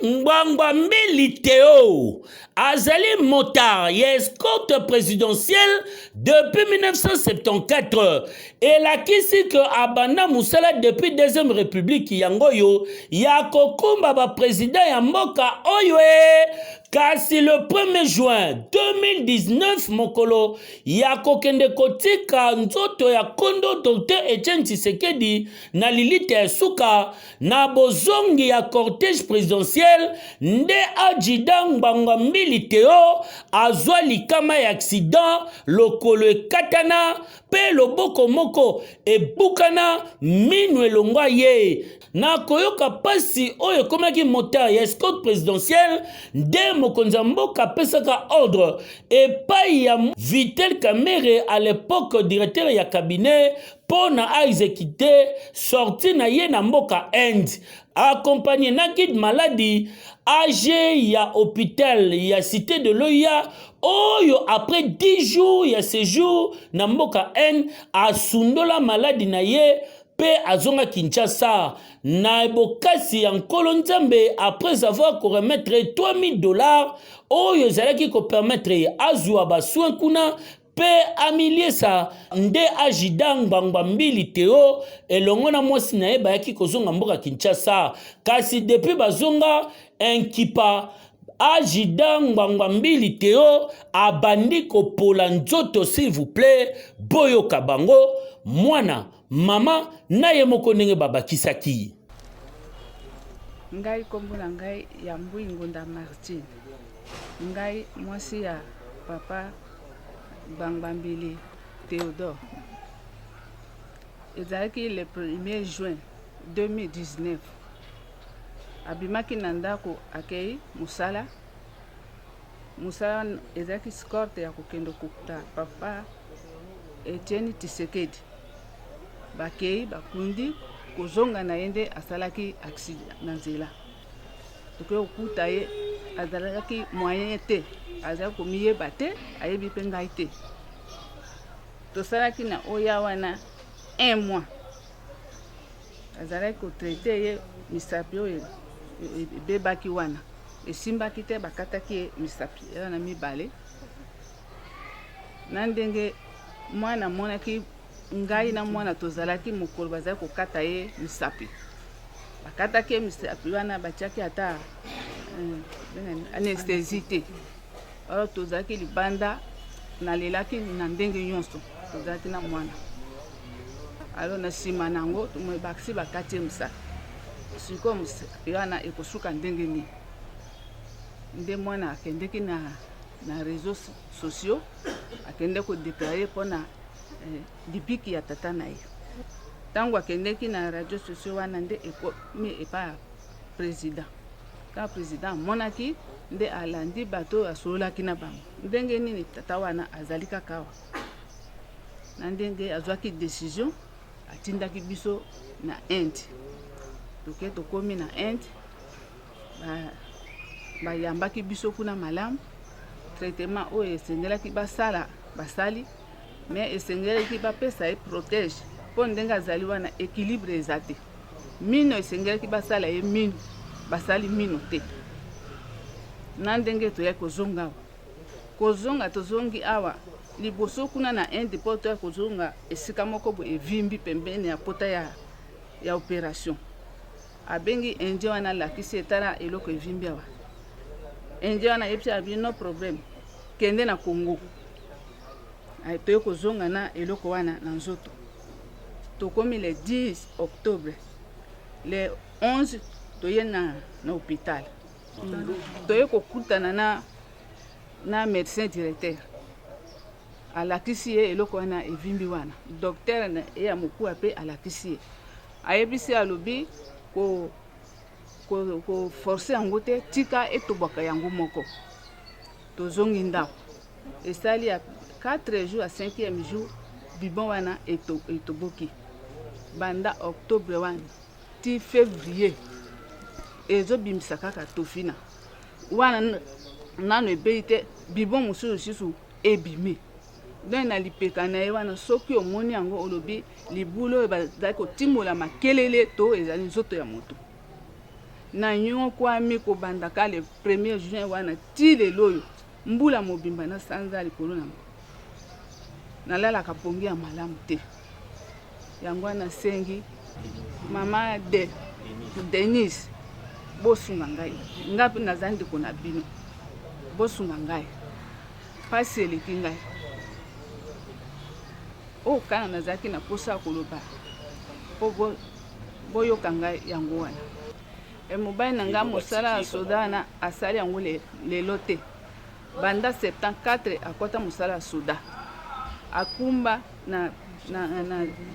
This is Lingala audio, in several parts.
Ngwangwa Mbili Théo azali motard ya escorte présidentielle depuis 1974 elakisi que abanda musala depuis deuxième république yangoyo ya kokumba ba président ya mboka oyo kasi le 1er juin 2019 mokolo ya kokende kotika nzoto ya kondo Dr Etienne Tshisekedi na lilite ya suka na bozongi ya cortège présidentiel nde adjudant Ngwangwa Mbili Théo azwa likama ya accident lokolo ekatana pe loboko moko ebukana minu elongwa ye na koyoka pasi oyo komaki motard ya escorte présidentielle nde mokonzi ya mboka apesaka ordre epai ya Vitel Kamerhe à l'époque directeur ya cabinet pona a exécuté sorti na ye na mboka Inde accompagné na guide maladie âgé ya hôpital ya cité de l'Oya oyo après 10 jours ya séjour na mboka Inde asundola maladie na ye pe azonga Kinshasa na bokasi ya nkolo nzambe après avoir ko remettre $3000 oyo zalaki ko permettre azwa ba soin kuna pe amiliesa nde ajida Ngwangwa Mbili Théo elongo na mwasi na ye bayaki kozonga mboka Kinshasa kasi depuis bazonga enkipa ajida Ngwangwa Mbili Théo abandi kopola nzoto s'il vous plaît boyoka bango mwana mama na ye moko ndenge babakisaki ngai kombo na ngai ya Mbui Ngunda Martine ngai mwasi ya papa Ngwangwa Mbili Théodore ezalaki le 1er juin 2019 abimaki na ndako akei musala ezalaki escorte ya kokende kokuta papa Etienne Tshisekedi bakei bakundi kozonga na yende asalaki accident na nzela toke okuta ye azalaki moyen te azalaki komiyeba te ayebi mpe ngai te tosalaki na oya wana 1 mois azalaki kotraite ye misapi oyo ebebaki wana esimbaki te bakataki ye misapi wana mibale na ndenge mwana monaki ngai na mwana tozalaki mokolo bazali kokata ye misapi bakataki ye misapi wana batiaki ata anesthésie te oyo tozalaki libanda nalelaki na ndenge nyonso tozalaki na mwana alo na nsima nango bakisi bakati ye misapi sikoyo misapi wana ekosuka ndenge nini nde mwana akendeki na réseaux sociaux akende kodeklare mpona dibiki ya tata na ye ntango akendeki na radio sociaux wana nde ekomi epa président ka président amonaki nde alandi bato asololaki na bango ndenge nini tata wana azali kaka awa na ndenge azwaki décision atindaki biso na Inde toke tokomi na Inde bayambaki biso kuna malamu traitement oyo esengelaki basala basali mais esengelaki bapesa ye protège mpo ndenge azali wana équilibre eza te mino esengelaki basala ye mino basali mino te na ndenge toya kozonga awa kozonga tozongi awa liboso kuna na Inde mpo toya kozonga esika moko bo evimbi pembeni ya pota ya opération abengi Indien wana lakisi etala eloko evimbi awa Indien wana yepsi abi no problème kende na Congo toye kozonga na eloko wana na nzoto tokomi le 10 octobre le 11 toye na hôpital toye kokutana na médecin directeur alakisi ye eloko wana evimbi wana docteur na ya mokuwa pe alakisi ye ayebisi alobi ko forcer yango te tika etobwaka yango moko tozongi ndako esali ya 4 jours à 5e jour bibon wana etoboki banda octobre wana ti février ezobimisa kaka tofina wana nano ebeyi te bibon mosusu ebimi donc na lipeka na ye wana soki omoni yango olobi libulu oyo bazali kotimola makelele to ezali nzoto ya moto na nyongo kwami kobanda ka le 1er juin wana ti lelo oyo mbula mobimba na sanza likolo na nalalaka pongi ya malamu te yango wana sengi mama Denise bosunga ngai ngapi nazali ndeko na bino bosunga ngai pasi eleki ngai oyo kana nazalaki na posa koloba mpo boyoka ngai yango wana mobali na ngai mosala ya soda wana asali yango lelo te banda 74 akota mosala ya soda akumba na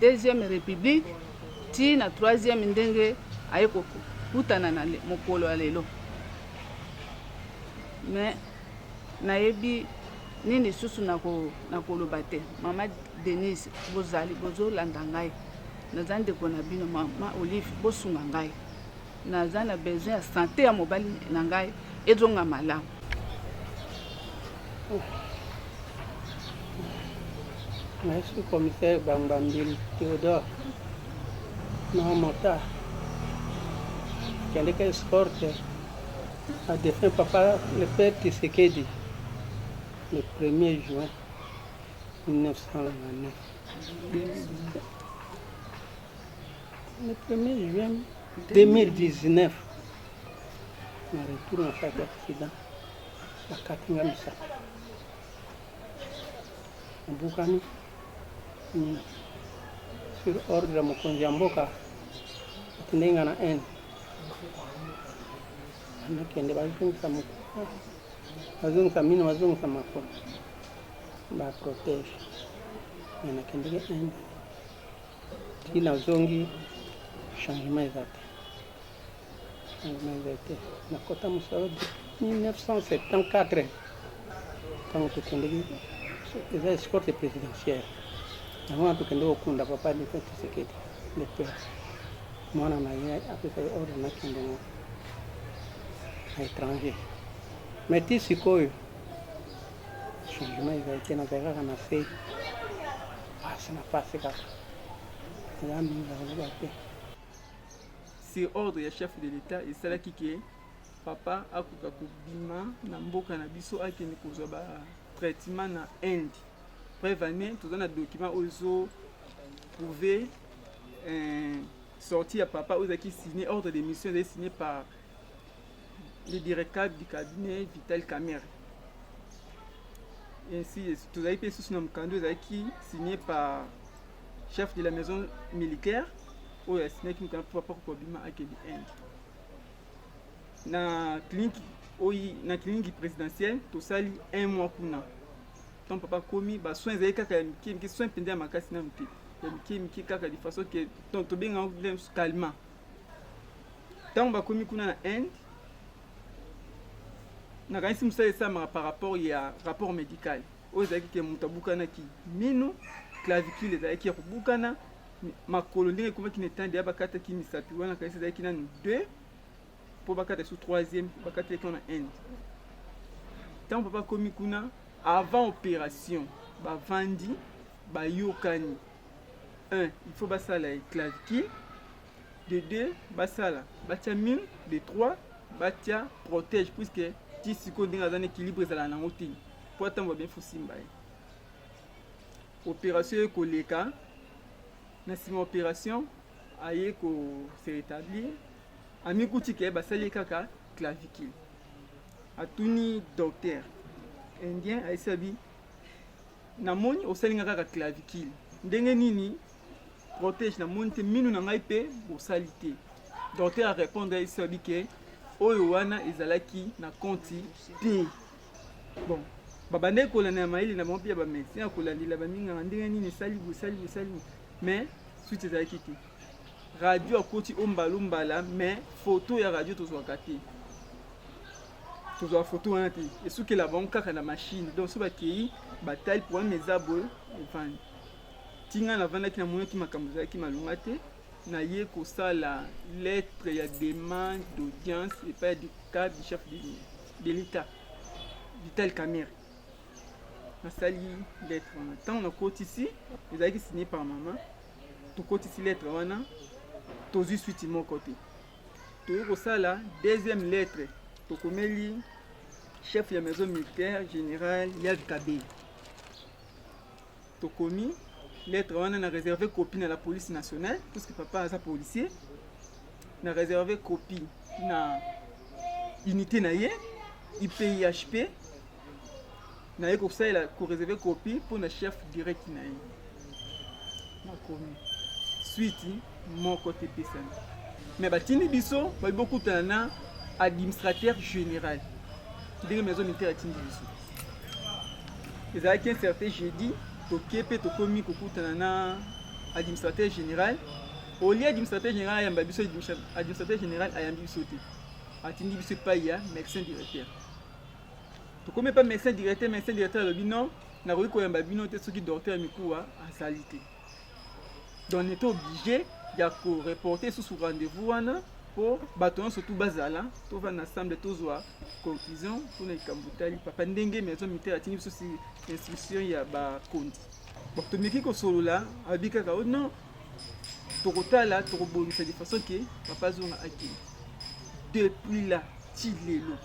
2e république ti na 3e ndenge aye kokutana na mokolo ya lelo me nayebi nini susu na koloba te mama Denise bozolanda ngai naza ndeko na bino mama Olive bosunga ngai naza na besoin ya santé ya mobali na ngai ezonga malamu. Merci commissaire Bambambil Théodore Mahamota qui allait escorte à défunt papa le père Tshisekedi le 1er juin 1929. Le 1er juin 2019, on retourne à chaque accident à Katingamisa. On Boukani, sur ordre de Mokonzi Mboka, tendenga na Inde. On a kende bazungisa mukua, bazungisa mino, bazungisa mako, ba protège. On a kende Inde. Kila zongi changement exact. Na kota musala 1974 quand tu kende les escortes présidentielles. Avant tu kende okunda papa ni Tshisekedi le père. Mwana na yeye apesa ordre na kende à étranger. Mais tu sikoyo changement exact na kaka na fait. Ça n'a pas fait ça. Là nous avons pas. Sur ordre ya chef de l'État esalaki ke papa akoka kobima na mboka na biso akende kozwa ba traitement na Inde. Preuve année toza na document ozo prouver sorti ya papa ozaki signé ordre de mission signé par le directeur du cabinet Vital Kamerhe. Ainsi tozali pe sous na mkando ezaki signé par chef de la maison militaire oyo asinaki mokana mpo papa kokobima akende Inde. Na clinique présidentielle tosali 1 mois kuna tant papa komi basoin ezali kaka ya mike soin mpenza ya makasi na mike ya mike kaka de façon ke tobenga calmant. Ntango bakomi kuna na Inde nakanisi mosala esamaka par rapport ya rapport médical oyo ezalaki ke moto abukanaki mino clavicule ezalaki ya kobukana makolo ndenge ekomaki na etande ya bakataki misapi wana kanisi ezalaki nanu 2 mpo bakata su 3e bakatelaki wana Inde. Ntango papa komi kuna avant opération bavandi bayokani 1 il faut basala clavicule, de 2 basala batia mine, de 3 batia protège puisque ti siko ndenge aza na équilibre ezala nango te mpo atambola bien fosimba ye. Opération ekoleka na nsima opération aye se rétablir amikuti ke basali kaka clavicule. Atuni docteur indien aisabi namoni osalinga kaka clavicule ndenge nini protège namoni te minu na ngai pe bosali te. Docteur a répondre aisabi ke oyo wana ezalaki na konti te. Bon babande kolanda ya mayele na bango mpe ya bamédecin akolandela baminganga ndenge nini esali mais suite ezalaki te. Radio akoti ombala mais photo ya radio tozwaka te. Tozwa photo wana te esukela bango kaka na machine donc so bakei batali problème eza boye evandi tinga navandaki na monaki makambo ezalaki malonga te naye kosala lettre ya demande d'audience epai du cadre du chef de l'État Vital Kamerhe. Nasali lettre wana ntango nakotisi ezalaki signé par mama tokotisi lettre wana tozwi suite moko te tokosala deuxième lettre tokomeli chef ya maison militaire général Yad Kabe. Tokomi lettre wana na réservé copie na la police nationale puisque papa aza policier, na réservé copie na unité na ye IPIHP, na ye kosalela ko réservé copie pour na chef direct na ye nakomi suite moko te pesani. Mais batindi biso babi bokutana na administrateur général ndenge maison militaire atindi biso ezalaki un certain jeudi toke mpe tokomi kokutana na administrateur général. Olia administrateur général ayamba biso, administrateur général ayambi biso te, atindi biso epai ya médecin directeur. Tokomi pa médecin directeur alobi non nakoki koyamba bino te soki docteur mikuwa azali te. Donc on était obligé ya koreporter sous rendez-vous wana po bato nyonso tu bazala tovanda ensemble tozwa conclusion mpona likambo tali papa ndenge maison militaire atindi biso si instruction ya bakondi. Bon tomeki kosolola abi kaka o non tokotala tokobongisa de façon ke papa zonga akili. Depuis là ti lelo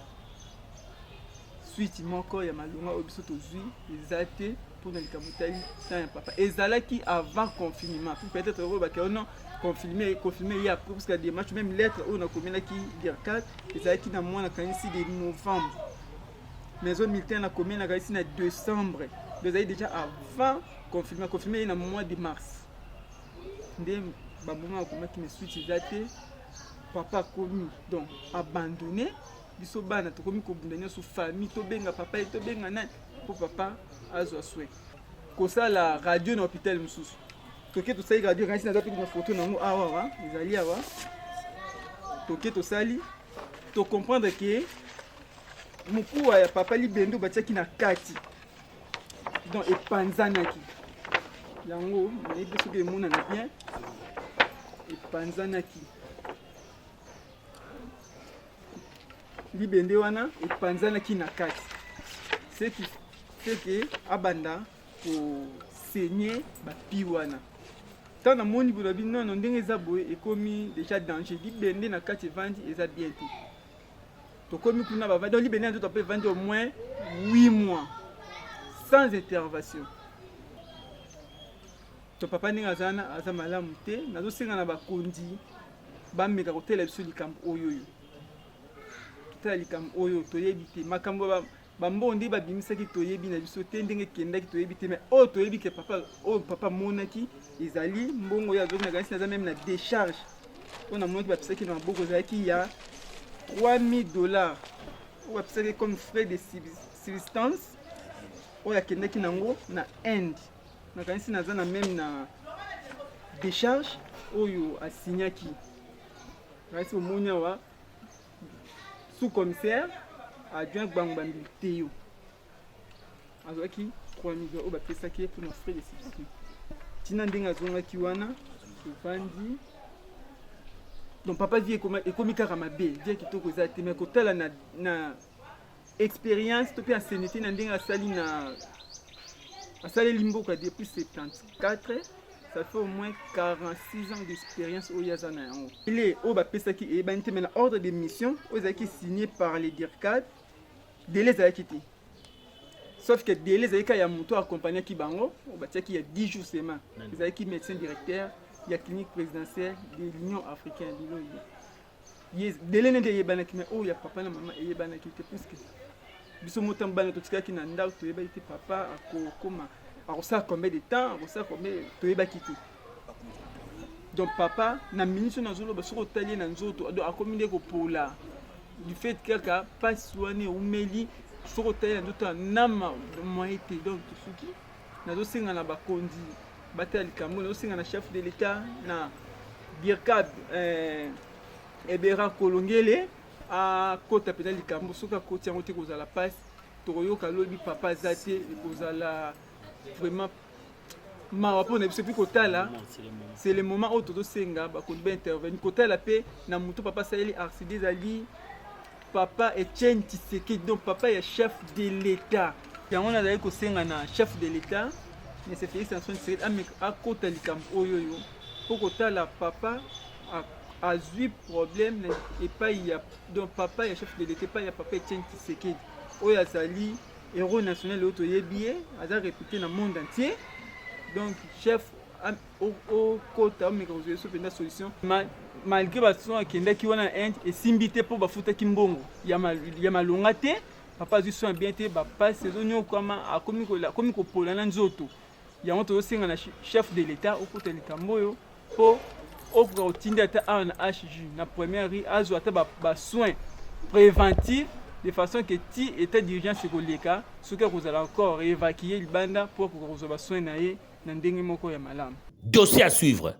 suite moko ya malonga oyo biso tozwi eza te mpona likambo tali na ya papa ezalaki avant confinement. Peut-être oyo bakeo non confirmé il y a parce que des matchs même lettre on a commis qui dire 4 ezalaki na mois na kanisi de novembre. Maison militaire na commis na kanisi na décembre. Ezalaki déjà avant confirmé na mois de mars. Ndé ba moment ko maki me suite ezate papa komi donc abandonné biso bana to komi ko bundanya sous famille to benga papa to benga na pour papa azwa souhait ko ça la radio na hôpital mususu toke to sali radio kanisi na zapi na photo nango awa ezali awa toke to sali to comprendre que mukuwa ya papa libendo batiaki na kati donc epanzanaki yango mais biso ke mona na bien epanzanaki libende wana epanzanaki na kati c'est que abanda ko saigner bapi wana tant na moni bolobi non ndenge eza boye ekomi déjà danger libende na kati evandi eza bien te tokomi kuna bavandi donc libende nzoto peut vendre au moins 8 mois sans intervention. To papa ndenge azana aza malamu te nazosenga na bakondi bameka kotela biso likambo oyo totala likambo oyo toyebi te makambo bambondi babimisaki toyebi na biso te ndenge ekendaki toyebi te mais oyo toyebi ke papa monaki ezali mbongo oyo azoki na kanisi naza meme na décharge oyo namonaki bapisaki na maboko ezalaki ya $3000 oyo bapisaki comme frais de subsistance oyo akendaki nango na Inde na kanisi naza na meme na décharge oyo asignaki kanisi omoni awa sous-commissaire adjoint Gbangba Mbiliteyo azwaki 3 millions oyo bapesaki pour nos frais de substitut tina ndenge azongaki wana tovandi donc papa vie ekomi kaka mabe vie kitoko eza te mais kotala na expérience to mpe ancienneté na ndenge asaleli mboka depuis 74. Ça fait au moins 46 ans d'expérience au Yazana. Il est au Bapesaki et Bantemena ordre de mission aux acquis signé par les DIRCAD. Délai a quitté. Sauf que délai a été accompagné qui bango, au Batiaki il y a 10 jours seulement. Ils avaient qui médecin directeur, il y a clinique présidentielle de l'Union africaine. Délai n'est pas banaki mais oh il y a papa et maman et banaki te plus que. Biso motam bana to tika ki na ndao to yeba ite papa akoma. Alors ça combien de temps, ça combien de temps. Donc papa na ministre na zolo basoko tali na nzoto do akominde ko pola du fait que quelqu'un pas soigné ou meli soko tali na nzoto nama moité donc tusuki na zo singa na bakondi batali kambo na singa na chef de l'état na Birkab Ebera Kolongele a kota pena likambo soka koti yango te kozala passe toyoka lobi papa zate kozala vraiment c'est le moment où tout senga bakondi intervenir côté la paix na mutu papa Saheli Arsidé Ali papa Etienne Tshisekedi donc papa est chef de l'état yango na dali ko senga na chef de l'état mais c'est Félix Antoine Tshisekedi a kota likambo oyo pour côté la papa azwi problème et pas il y a donc papa ya chef de l'État pas ya papa Etienne Tshisekedi oyo azali héros national oyo toyebi ye aza réputé na monde entier donc chef au kota omeka kozwa so mpenza solution malgré bason akendaki wana Inde esimbi te mpo bafutaki mbongo ya malonga te papa azwi soin bien te bapasi ezonyokama akomi kopola na nzoto yango tozosenga na chef de l'État okota likambo oyo mpo okoka kotinda ata awa na HJ na première ri azwa ata basoin préventif de façon que ti état d'urgence ekoleka soki akozala encore réévacuer libanda mpo akoka kozwa basoin na ye na ndenge moko ya malamu. Dossier à suivre.